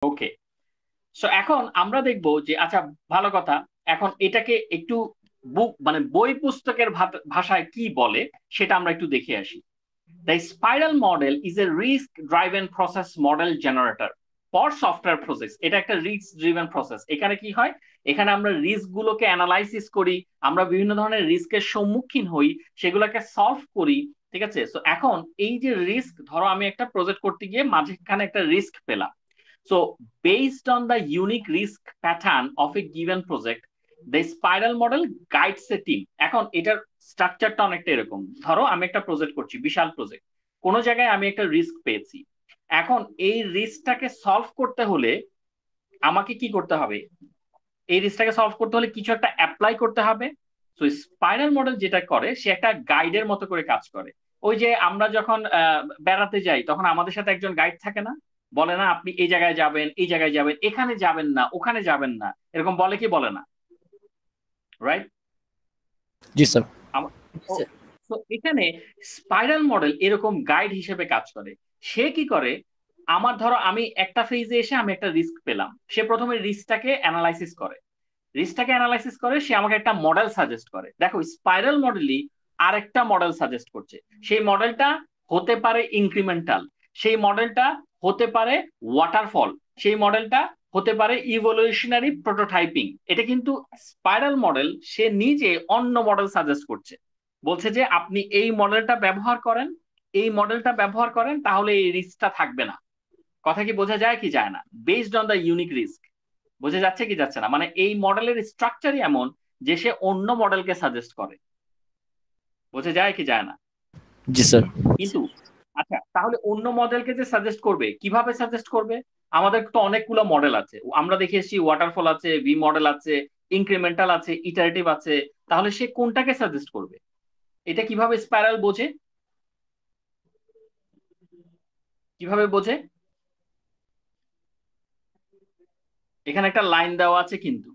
ওকে, so এখন আমরা দেখব যে আচ্ছা, ভালো কথা, এখন এটাকে একটু বুক মানে বই পুস্তকের ভাষায় কি বলে সেটা আমরা একটু দেখে আসি। The spiral model is a risk driven process model generator for software process. এটা একটা রিস্ক ড্রিভেন প্রসেস। এখানে কি হয়, এখানে আমরা রিস্ক গুলোকে অ্যানালাইসিস করি, আমরা বিভিন্ন ধরনের রিস্কের সম্মুখীন হই, সেগুলোকে সলভ করি। ঠিক আছে, সো এখন এই যে রিস্ক, ধরো আমি একটা প্রজেক্ট করতে গিয়ে মাঝখানে একটা রিস্ক পেলাম। So, based on the unique risk pattern of a given project, the spiral model guides a team. এখন এটার স্ট্রাকচারটা অনেকটা এরকম, ধরো আমি একটা প্রজেক্ট করছি, বিশাল প্রজেক্ট, কোন জায়গায় আমি একটা রিস্ক পেয়েছি। এখন এই রিস্কটাকে সলভ করতে হলে আমাকে কি করতে হবে, এই রিস্কটাকে সলভ করতে হলে কিছু একটা অ্যাপ্লাই করতে হবে। তো স্পাইরাল মডেল যেটা করে, সে একটা গাইডের মতো করে কাজ করে। ওই যে আমরা যখন বেড়াতে যাই তখন আমাদের সাথে একজন গাইড থাকে না, বলে না আপনি এই জায়গায় যাবেন, এই জায়গায় যাবেন, এখানে যাবেন না, ওখানে যাবেন না, এরকম বলে কি বলে না, রাইট? জি স্যার। তো এখানে স্পাইরাল মডেল এরকম গাইড হিসেবে কাজ করে। সে কি করে, আমার ধরো আমি একটা ফেজে এসে আমি একটা রিস্ক পেলাম, সে প্রথমে রিস্কটাকে অ্যানালাইসিস করে, সে আমাকে একটা মডেল সাজেস্ট করে। দেখো স্পাইরাল মডেলই আরেকটা মডেল সাজেস্ট করছে। সেই মডেলটা হতে পারে ইনক্রিমেন্টাল, সেই মডেলটা হতে পারে ওয়াটারফল, সেই মডেলটা হতে পারে ইভলিউশনারি প্রোটোটাইপিং। এটা কিন্তু স্পাইরাল মডেল সে নিজে অন্য মডেল সাজেস্ট করছে, বলছে যে আপনি এই মডেলটা ব্যবহার করেন, তাহলে এই রিস্কটা থাকবে না। কথা কি বোঝা যায় কি যায় না? Based on the unique risk. বোঝা যাচ্ছে কি যাচ্ছে না? মানে এই মডেলের স্ট্রাকচারই এমন যে সে অন্য মডেলকে সাজেস্ট করে। বোঝা যায় কি যায় না? জি স্যার। কিন্তু আচ্ছা, তাহলে অন্য মডেলকে যে সাজেস্ট করবে, কিভাবে সাজেস্ট করবে? আমাদের তো অনেকগুলো মডেল আছে, আমরা দেখে এসেছি ওয়াটারফল আছে, ভি মডেল আছে, ইনক্রিমেন্টাল আছে, ইটারেটিভ আছে। তাহলে সে কোনটাকে সাজেস্ট করবে? এটা কিভাবে স্পাইরাল বোঝে, কিভাবে বোঝে? এখানে একটা লাইন দেওয়া আছে কিন্তু,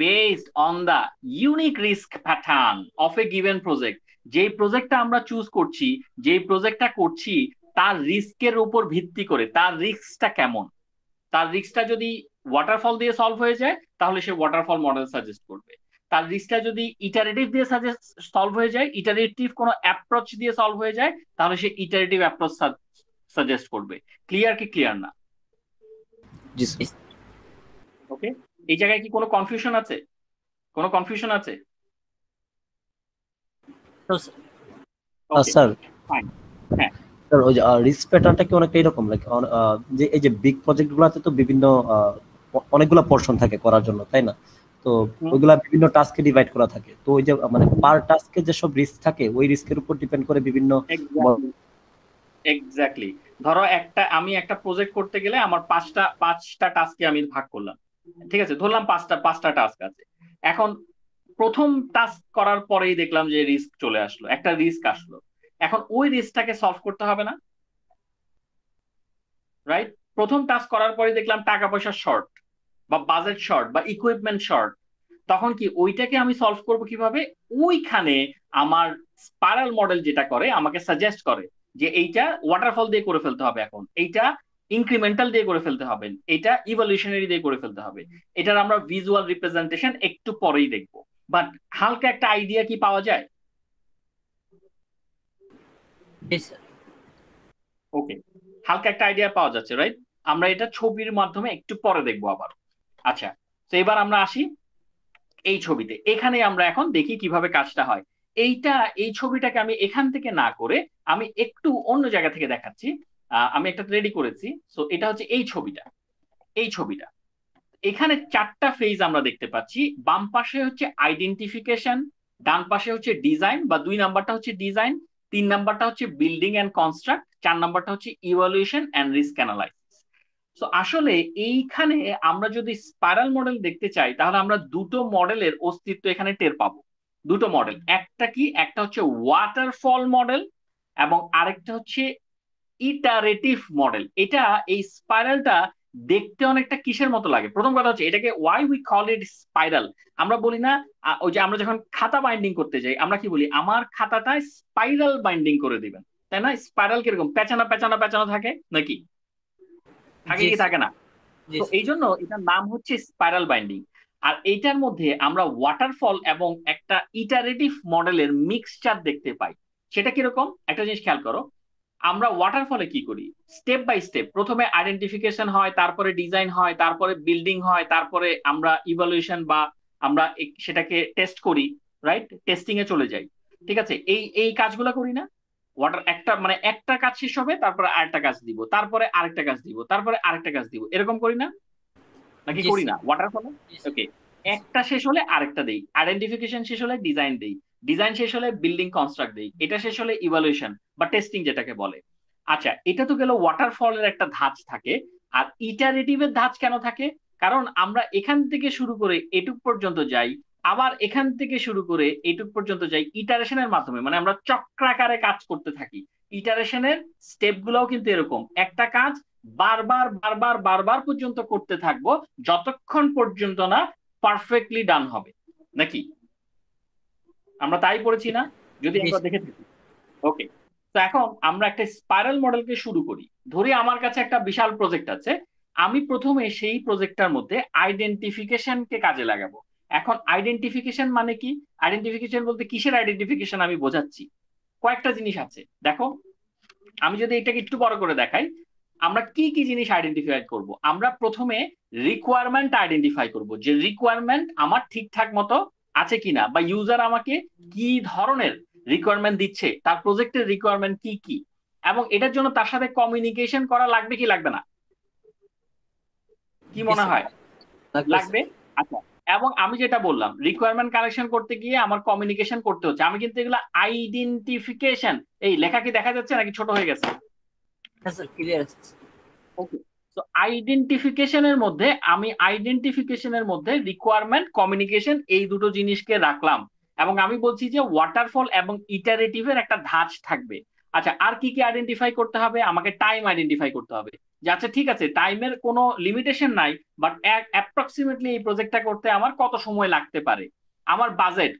based on the unique risk pattern of a given project. যেই প্রজেক্টটা আমরা চুজ করছি, যেই প্রজেক্টটা করছি, তার রিস্কের উপর ভিত্তি করে তার রিস্কটা কেমন। তার রিস্কটা যদি ওয়াটারফল দিয়ে সলভ হয়ে যায় তাহলে সে ওয়াটারফল মডেল সাজেস্ট করবে। তার রিস্কটা যদি ইটারেটিভ দিয়ে সলভ হয়ে যায়, ইটারেটিভ কোনো অ্যাপ্রোচ দিয়ে সলভ হয়ে যায়, তাহলে সে ইটারেটিভ অ্যাপ্রোচ সাজেস্ট করবে। ক্লিয়ার কি ক্লিয়ার না? জি স্যার। ওকে, এই জায়গায় কি কোনো কনফিউশন আছে? কোনো কনফিউশন আছে? ওকে, স্যার, ফাইন। হ্যাঁ। স্যার ওই যে রিস্ক প্যাটার্নটা কি অনেকটা এরকম, লাইক যে এই যে বিগ প্রজেক্ট গুলাতে তো বিভিন্ন অনেকগুলা পোর্শন থাকে করার জন্য, তাই না? তো ওইগুলা বিভিন্ন টাস্কে ডিভাইড করা থাকে, তো ওই যে মানে পার টাস্কে যেসব রিস্ক থাকে ওই রিস্কের উপর ডিপেন্ড করে বিভিন্ন। Exactly, exactly. ধরো আমি একটা প্রজেক্ট করতে গেলে আমার পাঁচটা পাঁচটা টাস্কে আমি ভাগ করলাম। ঠিক আছে, ধরলাম পাঁচটা পাঁচটা টাস্ক আছে। এখন প্রথম টাস্ক করার পরেই দেখলাম যে রিস্ক চলে আসলো, একটা রিস্ক আসলো। এখন ওই রিস্কটাকে সলভ করতে হবে না, রাইট? প্রথম টাস্ক করার পরে দেখলাম টাকা পয়সা শর্ট, বা বাজেট শর্ট, বা ইকুইপমেন্ট শর্ট। তখন কি ওইটাকে আমি সলভ করব কিভাবে? ওইখানে আমার স্পাইরাল মডেল যেটা করে, আমাকে সাজেস্ট করে যে এইটা ওয়াটারফল দিয়ে করে ফেলতে হবে, এখন এইটা ইনক্রিমেন্টাল দিয়ে করে ফেলতে হবে, এটা ইভলিউশনারি দিয়ে করে ফেলতে হবে। এটার আমরা ভিজুয়াল রিপ্রেজেন্টেশন একটু পরেই দেখবো, বাট হালকা একটা আইডিয়া কি পাওয়া যায়? ওকে, হালকা একটা আইডিয়া পাওয়া যাচ্ছে, রাইট? আমরা এটা ছবির মাধ্যমে একটু পরে দেখবো আবার। আচ্ছা, তো এবার আমরা আসি এই ছবিতে। এখানে আমরা এখন দেখি কিভাবে কাজটা হয়। এই ছবিটাকে আমি এখান থেকে না করে আমি একটু অন্য জায়গা থেকে দেখাচ্ছি। আমি একটা রেডি করেছি। সো এটা হচ্ছে এই ছবিটা। এখানে চারটা ফেজ আমরা দেখতে পাচ্ছি। বাম পাশে হচ্ছে আইডেন্টিফিকেশন, ডান পাশে হচ্ছে ডিজাইন, বা 2 নাম্বারটা হচ্ছে ডিজাইন, 3 নাম্বারটা হচ্ছে বিল্ডিং এন্ড কনস্ট্রাক্ট, 4 নাম্বারটা হচ্ছে ইভালুয়েশন এন্ড রিস্ক অ্যানালাইসিস। তো আসলে এইখানে আমরা যদি স্পাইরাল মডেল দেখতে চাই তাহলে আমরা দুটো মডেলের অস্তিত্ব এখানে টের পাবো। দুটো মডেল, একটা কি, একটা হচ্ছে ওয়াটারফল মডেল, এবং আরেকটা হচ্ছে ইটারেটিভ মডেল। এটা এই স্পাইরালটা দেখতে অনেকটা কিসের মতো লাগে? প্রথম কথা হচ্ছে এটাকে why we call it spiral. আমরা বলি না, ওই যে আমরা যখন খাতা বাইন্ডিং করতে যাই আমরা কি বলি, আমার খাতাটায় স্পাইরাল বাইন্ডিং করে দিবেন, তাই না? স্পাইরাল কিরকম পেঁচানো পেঁচানো পেঁচানো থাকে নাকি? থাকে জি কি থাকে না? জি তো স্যার। এই জন্য এটার নাম হচ্ছে স্পাইরাল বাইন্ডিং। আর এইটার মধ্যে আমরা ওয়াটারফল এবং একটা ইটারেটিভ মডেলের মিক্সচার দেখতে পাই। সেটা কিরকম একটা জিনিস খেয়াল করো, আমরা ওয়াটারফলে কি করি, স্টেপ বাই স্টেপ প্রথমে আইডেন্টিফিকেশন হয়, তারপরে ডিজাইন হয়, তারপরে বিল্ডিং হয়, তারপরে আমরা ইভালুয়েশন বা আমরা সেটাকে টেস্ট করি, রাইট, টেস্টিং এ চলে যাই। ঠিক আছে, এই এই কাজগুলো করি না? ওয়াটার একটা মানে একটা কাজ শেষ হবে, তারপরে আরেকটা কাজ দিব, তারপরে আরেকটা কাজ দিব, তারপরে আরেকটা কাজ দিব, এরকম করি না? নাকি জি করি না স্যার। ওয়াটারফলে? জি স্যার। ওকে, একটা শেষ হলে আরেকটা দেই, আইডেন্টিফিকেশন শেষ হলে ডিজাইন দেই, ডিজাইন শেষ হলে বিল্ডিং কনস্ট্রাক্ট দেই, এটা শেষ হলে ইভালুয়েশন বা টেস্টিং যেটাকে বলে। আচ্ছা, এটা তো গেল ওয়াটারফলের একটা ধাঁচ থাকে। আর ইটারেটিভের ধাঁচ কেন থাকে? কারণ আমরা এখান থেকে শুরু করে এটুক পর্যন্ত যাই, আবার এখান থেকে শুরু করে এটুক পর্যন্ত যাই ইটারেশনের মাধ্যমে, মানে আমরা চক্রাকারে কাজ করতে থাকি। ইটারেশনের স্টেপ গুলোও কিন্তু এরকম, একটা কাজ বারবার বারবার বারবার পর্যন্ত করতে থাকবো যতক্ষণ পর্যন্ত না পারফেক্টলি ডান হবে। নাকি আমরা তাই পড়েছি না? যদি জি একবার স্যার। দেখে থাকি। ওকে, তো এখন আমরা একটা স্পাইরাল মডেলকে শুরু করি। ধরি আমার কাছে একটা বিশাল প্রজেক্ট আছে, আমি প্রথমে সেই প্রজেক্টটার মধ্যে আইডেন্টিফিকেশনকে কাজে লাগাবো। এখন আইডেন্টিফিকেশন মানে কি? আইডেন্টিফিকেশন বলতে কিসের আইডেন্টিফিকেশন আমি বোঝাচ্ছি? কয়েকটা জিনিস আছে, দেখো। আমি যদি এটাকে একটু বড় করে দেখাই, আমরা কি কি জিনিস আইডেন্টিফাই করব? আমরা প্রথমে রিকোয়ারমেন্ট আইডেন্টিফাই করব, যে রিকোয়ারমেন্ট আমার ঠিকঠাক মতো আছে কিনা, বা ইউজার আমাকে কি ধরনের রিকোয়ারমেন্ট দিচ্ছে, তার প্রজেক্টের রিকোয়ারমেন্ট কি কি, এবং এটার জন্য তার সাথে কমিউনিকেশন করা লাগবে কি লাগবে না? কি জি মনে স্যার। হয়? লাগবে লাগবে। স্যার। আচ্ছা, এবং আমি যেটা বললাম রিকোয়ারমেন্ট কালেকশন করতে গিয়ে আমার কমিউনিকেশন করতে হচ্ছে, আমি কিন্তু এগুলো আইডেন্টিফিকেশন, এই লেখা কি দেখা যাচ্ছে নাকি ছোট হয়ে গেছে? হ্যাঁ স্যার, ক্লিয়ার আছে স্যার। ওকে, তো আইডেন্টিফিকেশনের মধ্যে আমি আইডেন্টিফিকেশনের মধ্যে রিকোয়ারমেন্ট কমিউনিকেশন এই দুটো জিনিসকে রাখলাম, এবং আমি বলছি যে ওয়াটারফল এবং ইটারেটিভের একটা ধাঁচ থাকবে। আচ্ছা, আর কি কি আইডেন্টিফাই করতে হবে? আমাকে টাইম আইডেন্টিফাই করতে হবে, যে আচ্ছা ঠিক আছে, টাইমের কোনো লিমিটেশন নাই, বাট অ্যাপ্রক্সিমেটলি এই প্রজেক্টটা করতে আমার কত সময় লাগতে পারে, আমার বাজেট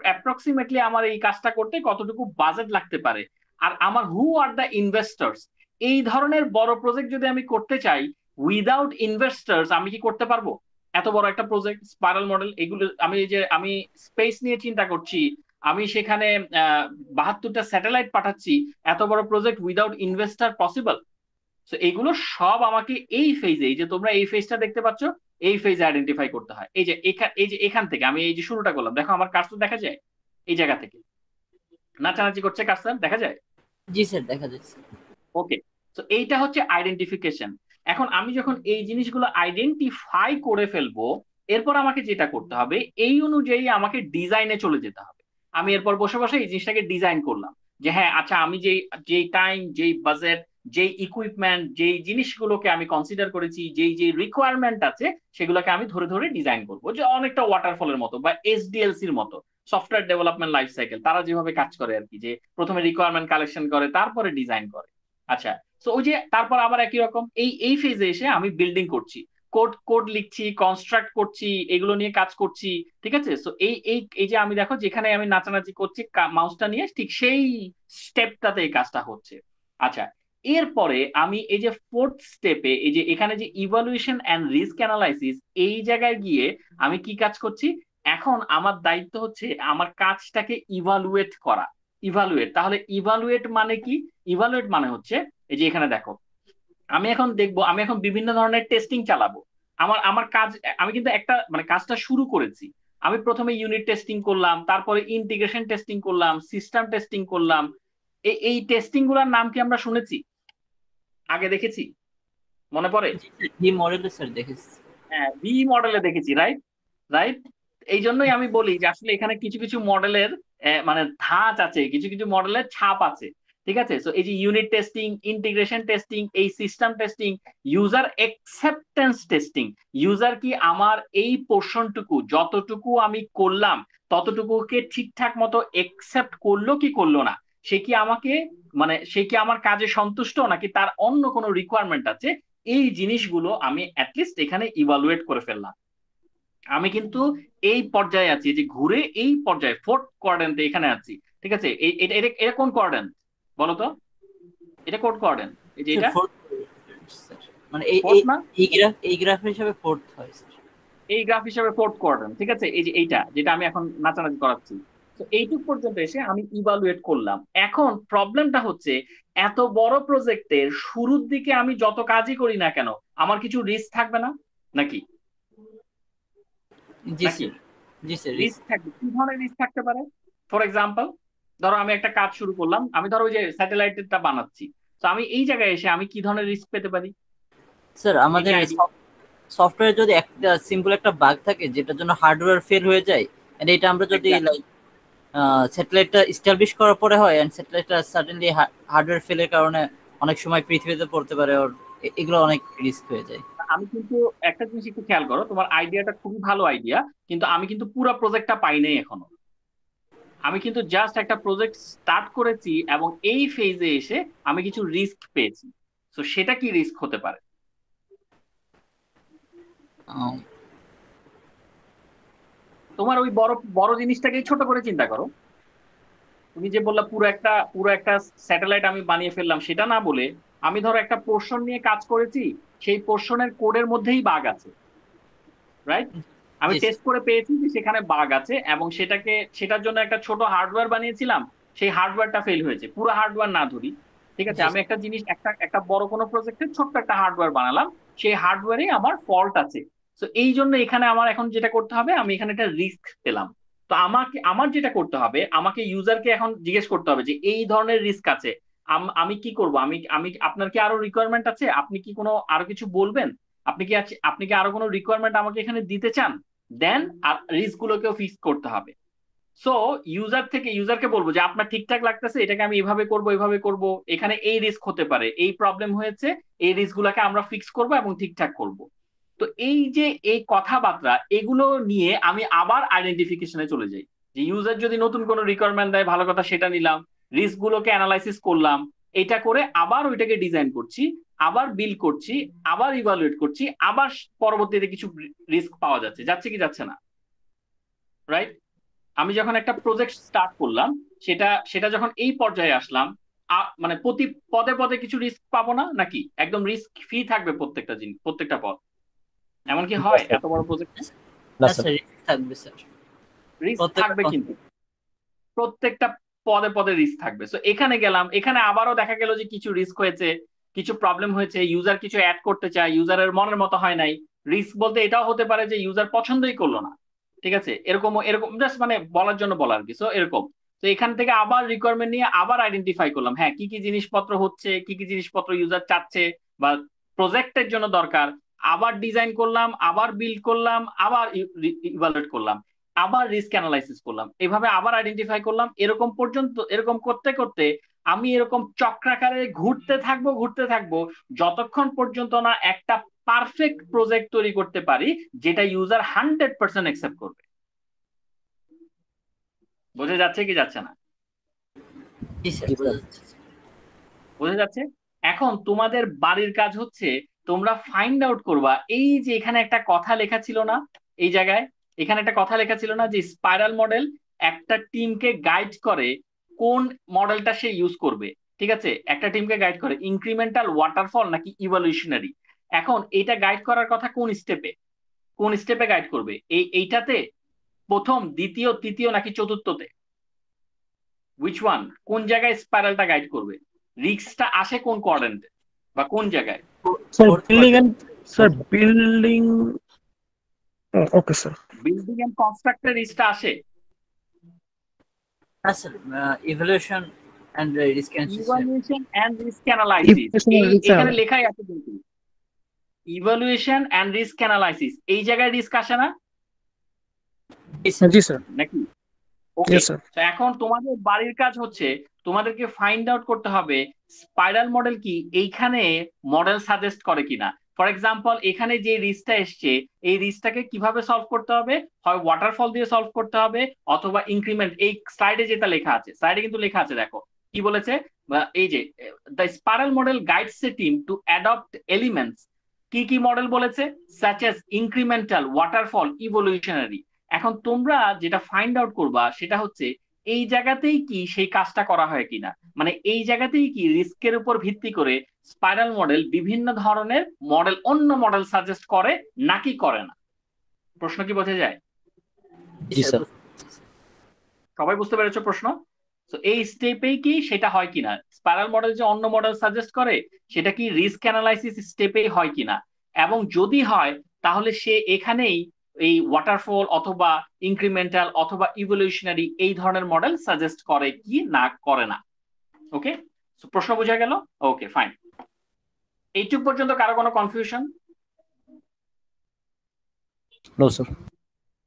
অ্যাপ্রক্সিমেটলি আমার এই কাজটা করতে কতটুকু বাজেট লাগতে পারে, আর আমার হু আর দ্য ইনভেস্টরস। এই ধরনের বড় প্রজেক্ট যদি আমি করতে চাই, উইদাউট ইনভেস্টার্স আমি কি করতে পারবো? এত বড় একটা প্রজেক্ট স্পাইরাল মডেল, এগুলো আমি এই যে আমি স্পেস নিয়ে চিন্তা করছি, আমি সেখানে 72টা স্যাটেলাইট পাঠাচ্ছি, এত বড় প্রজেক্ট উইদাউট ইনভেস্টার পসিবল? তো এগুলো সব আমাকে এই ফেজে, এই যে তোমরা এই ফেজটা দেখতে পাচ্ছ, এই ফেজে আইডেন্টিফাই করতে হয়। এই যে এখান থেকে আমি এই যে শুরুটা করলাম, দেখো আমার কার্সর দেখা যায় এই জায়গা থেকে নাচানাচি করছে, কার্সর দেখা যায়। জি স্যার, দেখা যাচ্ছে। ওকে, তো এইটা হচ্ছে আইডেন্টিফিকেশন। এখন আমি যখন এই জিনিসগুলো আইডেন্টিফাই করে ফেলবো, এরপর আমাকে যেটা করতে হবে, এই অনুযায়ী আমাকে ডিজাইনে চলে যেতে হবে। আমি এরপর বসে বসে এই জিনিসটাকে ডিজাইন করলাম, যে হ্যাঁ আচ্ছা, আমি যেই যেই টাইম, যেই বাজেট, যেই ইকুইপমেন্ট, যেই জিনিসগুলোকে আমি কনসিডার করেছি, যেই যেই রিকোয়ারমেন্ট আছে, সেগুলোকে আমি ধরে ধরে ডিজাইন করবো, যে অনেকটা ওয়াটারফলের মতো বা এসডিএলসির মতো, সফটওয়্যার ডেভেলপমেন্ট লাইফ সাইকেল, তারা যেভাবে কাজ করে আর কি, যে প্রথমে রিকোয়ারমেন্ট কালেকশন করে তারপরে ডিজাইন করে। আচ্ছা, তো ওই যে তারপর আবার একই রকম এই এই ফেজে এসে আমি বিল্ডিং করছি, কোড কোড লিখছি, কনস্ট্রাক্ট করছি, এগুলো নিয়ে কাজ করছি। ঠিক আছে, তো এই এই এই যে আমি দেখো যেখানে আমি নাচানাচি করছি মাউসটা নিয়ে, ঠিক সেই স্টেপটাতে এই কাজটা হচ্ছে। আচ্ছা, এরপরে আমি এই যে ফোর্থ স্টেপে, এই যে এখানে যে ইভালুয়েশন এন্ড রিস্ক অ্যানালাইসিস, এই জায়গায় গিয়ে আমি কি কাজ করছি? এখন আমার দায়িত্ব হচ্ছে আমার কাজটাকে ইভালুয়েট করা। ইভালুয়েট, তাহলে ইভালুয়েট মানে কি? ইভালুয়েট মানে হচ্ছে, এই যে এখানে দেখো, আমি এখন দেখবো, আমি এখন বিভিন্ন ধরনের টেস্টিং চালাবো। আমার আমার কাজ, আমি কিন্তু একটা মানে কাজটা শুরু করেছি। আমি প্রথমে ইউনিট টেস্টিং করলাম, তারপরে ইন্টিগ্রেশন টেস্টিং করলাম, সিস্টেম টেস্টিং করলাম। এই টেস্টিং গুলার নাম কি আমরা শুনেছি, আগে দেখেছি, মনে পড়ে? জি স্যার, জি মডেলে স্যার দেখেছি। হ্যাঁ, ভি মডেলে দেখেছি, রাইট। রাইট, এই জন্যই আমি বলি যে আসলে এখানে কিছু কিছু মডেলের মানে ধাঁচ আছে, কিছু কিছু মডেলের ছাপ আছে। ঠিক আছে, তো এই যে ইউনিট টেস্টিং, ইন্টিগ্রেশন টেস্টিং, এই system testing, user acceptance testing, user কি আমার এই পোর্শনটুকু যতটুকু আমি করলাম ততটুকুকে ঠিকঠাক মতো অ্যাকসেপ্ট করলো কি করলো না, সে কি আমাকে মানে সে কি আমার কাজে সন্তুষ্ট নাকি তার অন্য কোনো রিকোয়ারমেন্ট আছে, এই জিনিসগুলো আমি অ্যাটলিস্ট এখানে ইভালুয়েট করে ফেললাম। আমি কিন্তু এই পর্যায়ে আছি, যে ঘুরে এই পর্যায়ে ফোর্থ কোয়াড্রেন্টে এখানে আছি। ঠিক আছে, এটা এটা এটা কোন কোয়াড্রেন্ট বলো তো? এটা কোড কোয়াড্রেন্ট, এই যে স্যার এটা। Fourth sir. মানে এই ফোর্থ না, এই গ্রাফ হিসাবে ফোর্থ হয় স্যার। এই গ্রাফ হিসাবে ফোর্থ কোয়াড্রান্ট, ঠিক আছে। এই যে এইটা যেটা আমি এখন নাচানাচি করাচ্ছি, তো এইটুক পর্যন্ত এসে আমি ইভালুয়েট করলাম। এখন প্রবলেমটা হচ্ছে এত বড় প্রজেক্টের শুরুর দিকে আমি যত কাজই করি না কেন আমার কিছু রিস্ক থাকবে না নাকি? জি নাকি স্যার, জি স্যার। রিস্ক থাকবে? কি ধরনের রিস্ক থাকতে পারে? ফর এক্সাম্পল, ধরো আমি একটা কাজ শুরু করলাম, আমি ধরো ওই যে স্যাটেলাইটটা বানাচ্ছি, তো আমি এই জায়গায় এসে আমি কি ধরনের রিস্ক পেতে পারি? স্যার আমাদের সফটওয়্যারে যদি একটা সিম্পল একটা বাগ থাকে যেটার জন্য হার্ডওয়্যার ফেল হয়ে যায়, এন্ড এটা আমরা যদি লাইক স্যাটেলাইটটা এস্টাবলিশ করার পরে হয়, এন্ড স্যাটেলাইটটা সাডেনলি হার্ডওয়্যার ফেলের কারণে অনেক সময় পৃথিবীতে পড়তে পারে, আর এগুলো অনেক রিস্ক হয়ে যায়। আমি কিন্তু একটা জিনিস একটু খেয়াল করো, তোমার আইডিয়াটা খুবই ভালো আইডিয়া, কিন্তু আমি কিন্তু পুরো প্রজেক্টটা পাই নাই এখনো। আমি কিন্তু জাস্ট একটা প্রজেক্ট স্টার্ট করেছি এবং এই ফেজে এসে আমি কিছু রিস্ক পেয়েছি। তো সেটা কি রিস্ক হতে পারে? তোমার ওই বড় বড় জিনিসটাকেই ছোট করে চিন্তা করো। তুমি যে বললা পুরো একটা স্যাটেলাইট আমি বানিয়ে ফেললাম, সেটা না বলে আমি ধরো একটা পোর্শন নিয়ে কাজ করেছি, সেই পোর্শনের কোডের মধ্যেই বাগ আছে, রাইট? আমি টেস্ট করে পেয়েছি যে সেখানে বাগ আছে এবং সেটার জন্য একটা ছোট হার্ডওয়্যার বানিয়েছিলাম, সেই হার্ডওয়্যারটা ফেল হয়েছে। পুরো হার্ডওয়্যার না ধরি, ঠিক আছে, আমি একটা জিনিস একটা বড় কোনো প্রজেক্টের ছোট্ট একটা হার্ডওয়্যার বানালাম, সেই হার্ডওয়্যারে আমার ফল্ট আছে। তো এই জন্য এখানে আমার এখন যেটা করতে হবে, আমি এখানে একটা রিস্ক পেলাম। তো আমার যেটা করতে হবে, আমাকে ইউজারকে এখন জিজ্ঞেস করতে হবে যে এই ধরনের রিস্ক আছে, আমি কি করব? আমি আমি আপনার কি আরো রিকোয়ারমেন্ট আছে? আপনি কি কোনো আরো কিছু বলবেন? আপনি কি আরো কোনো রিকোয়ারমেন্ট আমাকে এখানে দিতে চান? দেন আর রিস্ক গুলোকেও ফিক্স করতে হবে। সো ইউজারকে বলবো যে আপনার ঠিকঠাক লাগতেছে, এটাকে আমি এভাবে করব, এখানে এই রিস্ক হতে পারে, এই প্রবলেম হয়েছে, এই রিস্ক গুলাকে আমরা ফিক্স করব এবং ঠিকঠাক করব। তো এই যে এই কথাবার্তা, এগুলো নিয়ে আমি আবার আইডেন্টিফিকেশনে চলে যাই। যে ইউজার যদি নতুন কোনো রিকোয়ারমেন্ট দেয়, ভালো কথা, সেটা নিলাম, রিস্ক গুলোকে অ্যানালাইসিস করলাম, এটা করে আবার ওইটাকে ডিজাইন করছি, আবার বিল করছি, আবার ইভালুয়েট করছি, আবার পরবর্তীতে কিছু রিস্ক পাওয়া যাচ্ছে কি যাচ্ছে না, রাইট? আমি যখন একটা প্রজেক্ট স্টার্ট করলাম, সেটা সেটা যখন এই পর্যায়ে আসলাম, মানে প্রতি পদে পদে কিছু রিস্ক পাবো না নাকি? একদম রিস্ক ফ্রি থাকবে প্রত্যেকটা জিনিস, প্রত্যেকটা পদ? এমন কি হয় এত বড় প্রজেক্টে? রিস্ক থাকবে, কিন্তু প্রত্যেকটা পদে পদে রিস্ক থাকবে। সো এখানে গেলাম, এখানে আবারও দেখা গেল যে কিছু রিস্ক হয়েছে, কিছু প্রবলেম হয়েছে, ইউজার কিছু অ্যাড করতে চায়, ইউজারের মনের মতো হয় নাই। রিস্ক বলতে এটাও হতে পারে যে ইউজার পছন্দই করলো না, ঠিক আছে, এরকম এরকম জাস্ট মানে বলার জন্য বলা আর কি। সো এরকম, তো এখান থেকে আবার রিকোয়ারমেন্ট নিয়ে আবার আইডেন্টিফাই করলাম, হ্যাঁ কি কি জিনিসপত্র হচ্ছে, কি কি জিনিসপত্র ইউজার চাচ্ছে বা প্রজেক্টের জন্য দরকার, আবার ডিজাইন করলাম, আবার বিল্ড করলাম, আবার ইভালুয়েট করলাম, আবার রিস্ক অ্যানালাইসিস করলাম, এভাবে আবার আইডেন্টিফাই করলাম, এরকম পর্যন্ত, এরকম করতে করতে আমি এরকম চক্রাকারে ঘুরতে থাকবো যতক্ষণ পর্যন্ত না একটা পারফেক্ট প্রজেক্ট তৈরি করতে পারি যেটা ইউজার 100% অ্যাকসেপ্ট করবে। বোঝা যাচ্ছে কি যাচ্ছে না? বোঝা যাচ্ছে। এখন তোমাদের বাড়ির কাজ হচ্ছে তোমরা ফাইন্ড আউট করবা, এই যে এখানে একটা কথা লেখা ছিল না, এই জায়গায় এখানে একটা কথা লেখা ছিল না যে স্পাইরাল মডেল একটা টিমকে গাইড করে কোন মডেলটা সে ইউজ করবে, ঠিক আছে, একটা টিমকে গাইড করে ইনক্রিমেন্টাল, ওয়াটারফল নাকি ইভলিউশনারি। এখন এটা গাইড করার কথা কোন স্টেপে গাইড করবে? এইটাতে, প্রথম, দ্বিতীয়, তৃতীয় নাকি চতুর্থতে? Which one? কোন জায়গায় স্পাইরালটা গাইড করবে? রিস্কটা আসে কোন কোয়াড্রেন্টে বা কোন জায়গায়? Building okay sir, building and constructor রিস্কটা আসে। Sir evaluation and risk analysis এখানে লেখাই আছে, কিন্তু ইভ্যালুয়েশন এন্ড রিস্ক অ্যানালাইসিস, এই জায়গায় রিস্ক আসে না জি স্যার নাকি? ওকে, তো এখন তোমাদের বাড়ির কাজ হচ্ছে তোমাদেরকে ফাইন্ড আউট করতে হবে স্পাইরাল মডেল কি এইখানে মডেল সাজেস্ট করে কিনা। ফর এক্সাম্পল, এখানে যে রিস্কটা এসছে, এই রিস্কটাকে কিভাবে সলভ করতে হবে? হয় ওয়াটারফল দিয়ে সলভ করতে হবে, অথবা ইনক্রিমেন্ট। এই স্লাইডে যেটা লেখা আছে, স্লাইডে কিন্তু লেখা আছে, দেখো কি বলেছে, এই যে the spiral model guides A team two adopt elements, কি কি মডেল বলেছে? Such as incremental, waterfall, evolutionary. এখন তোমরা যেটা ফাইন্ড আউট করবা সেটা হচ্ছে এই জায়গাতেই কি সেই কাজটা করা হয় কিনা, মানে এই জায়গাতেই কি রিস্কের উপর ভিত্তি করে স্পাইরাল মডেল বিভিন্ন ধরনের মডেল, অন্য মডেল সাজেস্ট করে নাকি করে না? প্রশ্ন কি বোঝা যায়? জি স্যার। সবাই বুঝতে পেরেছো প্রশ্ন? তো এই স্টেপেই কি সেটা হয় কিনা, স্পাইরাল মডেল যে অন্য মডেল সাজেস্ট করে সেটা কি রিস্ক অ্যানালাইসিস স্টেপেই হয় কিনা, এবং যদি হয় তাহলে সে এখানেই এই ওয়াটারফল অথবা ইনক্রিমেন্টাল অথবা ইভলিউশনারি এই ধরনের মডেল সাজেস্ট করে কি না করে না। ওকে, প্রশ্ন বোঝা গেল? Okay fine. এইটুক পর্যন্ত কারো কোনো কনফিউশন? No sir.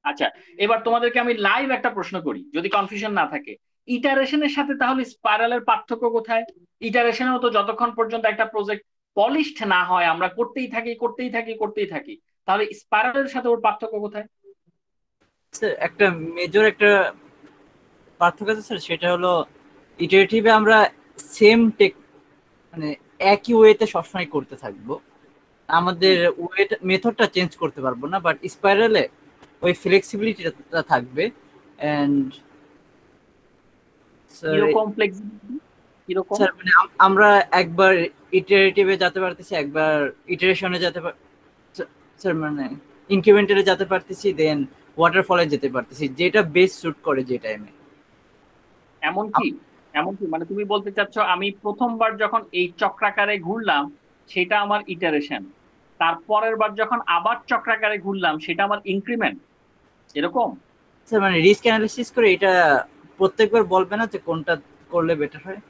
আচ্ছা, এবার তোমাদেরকে আমি লাইভ একটা প্রশ্ন করি, যদি কনফিউশন না থাকে। ইটারেশনের সাথে তাহলে স্পাইরালের পার্থক্য কোথায়? ইটারেশনেও তো যতক্ষণ পর্যন্ত একটা প্রজেক্ট পলিশড না হয় আমরা করতেই থাকি করতেই থাকি করতেই থাকি, তাহলে স্পাইরালের সাথে ওর পার্থক্য কোথায়? স্যার একটা মেজর একটা পার্থক্য আছে স্যার, সেটা হলো ইটারেটিভে আমরা সেম টেক মানে একই ওয়েতে সবসময় করতে থাকবো, আমাদের ওয়েট মেথডটা চেঞ্জ করতে পারবো না, বাট স্পাইরালে ওই ফ্লেক্সিবিলিটিটা থাকবে। এন্ড কিরকম ফ্লেক্সিবিলিটি? কিরকম? স্যার মানে আমরা একবার ইটারেটিভে যেতে পারতেছি, একবার ইটারেশনে যেতে স্যার মানে ইনক্রিমেন্টালে যেতে পারতেছি, দেন ওয়াটারফলে যেতে পারতেছি, যেটা বেস্ট স্যুট করে যে টাইমে। এমনকি এমনকি মানে তুমি বলতে চাচ্ছ আমি প্রথমবার যখন এই চক্রাকারে ঘুরলাম সেটা আমার ইটারেশন, তারপরের বার যখন আবার চক্রাকারে ঘুরলাম সেটা আমার ইনক্রিমেন্ট, এরকম? স্যার মানে রিস্ক অ্যানালিসিস করে এটা প্রত্যেকবার বলবে না যে কোনটা করলে বেটার হয়?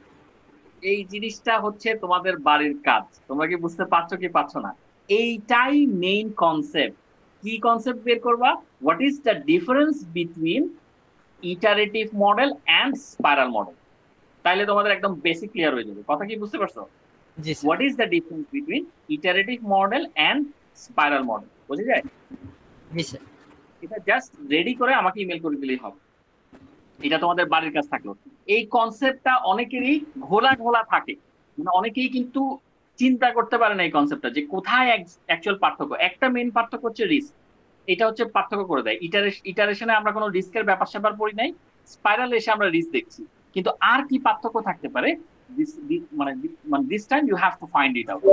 এই জিনিসটা হচ্ছে তোমাদের বাড়ির কাজ, তোমরা কি বুঝতে পারছো কি পারছো না? এইটাই মেইন কনসেপ্ট। কি কনসেপ্ট বের করবা? What is the difference between iterative model and spiral model, তাইলে তোমাদের একদম বেসিক ক্লিয়ার হয়ে যাবে। কথা কি বুঝতে পারছো? জি sir. What is the difference between iterative model and spiral model, বুঝে যায়? জি স্যার। এটা জাস্ট রেডি করে আমাকে ইমেল করে দিলেই হবে, এটা তোমাদের বাড়ির কাজ থাকলো। এই কনসেপ্টটা অনেকেরই ঘোলা ঘোলা থাকে, মানে অনেকেই কিন্তু চিন্তা করতে পারে না এই কনসেপ্টটা যে কোথায় অ্যাকচুয়াল পার্থক্য। একটা মেইন পার্থক্য হচ্ছে রিস্ক, এটা হচ্ছে পার্থক্য করে দেয়। ইটারেশনে আমরা কোনো রিস্কের ব্যাপার স্যাপার পড়ি নাই, স্পাইরাল এসে আমরা রিস্ক দেখছি, কিন্তু আর কি পার্থক্য থাকতে পারে, মানে this time you have to find it out.